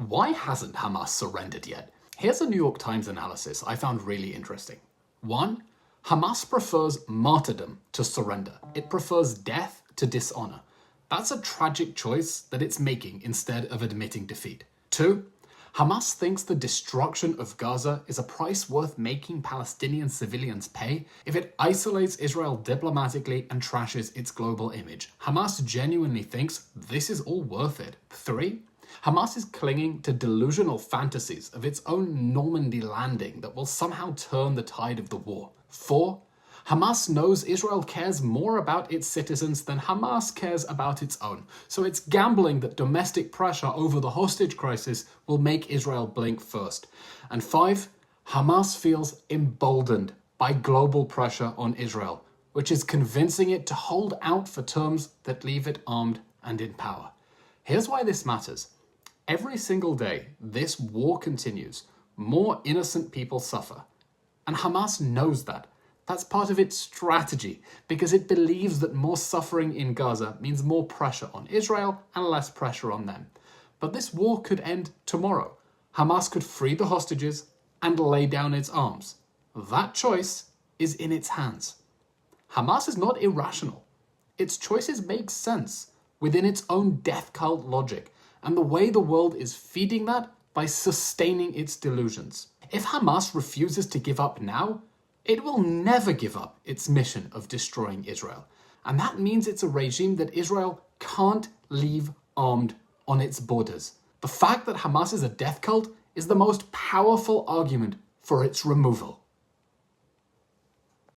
Why hasn't Hamas surrendered yet? Here's a New York Times analysis I found really interesting. 1. Hamas prefers martyrdom to surrender. It prefers death to dishonor. That's a tragic choice that it's making instead of admitting defeat. 2. Hamas thinks the destruction of Gaza is a price worth making Palestinian civilians pay if it isolates Israel diplomatically and trashes its global image. Hamas genuinely thinks this is all worth it. 3. Hamas is clinging to delusional fantasies of its own Normandy landing that will somehow turn the tide of the war. 4. Hamas knows Israel cares more about its citizens than Hamas cares about its own, so it's gambling that domestic pressure over the hostage crisis will make Israel blink first. And 5. Hamas feels emboldened by global pressure on Israel, which is convincing it to hold out for terms that leave it armed and in power. Here's why this matters. Every single day this war continues, more innocent people suffer. And Hamas knows that. That's part of its strategy, because it believes that more suffering in Gaza means more pressure on Israel and less pressure on them. But this war could end tomorrow. Hamas could free the hostages and lay down its arms. That choice is in its hands. Hamas is not irrational. Its choices make sense within its own death cult logic, and the way the world is feeding that by sustaining its delusions. If Hamas refuses to give up now, it will never give up its mission of destroying Israel. And that means it's a regime that Israel can't leave armed on its borders. The fact that Hamas is a death cult is the most powerful argument for its removal.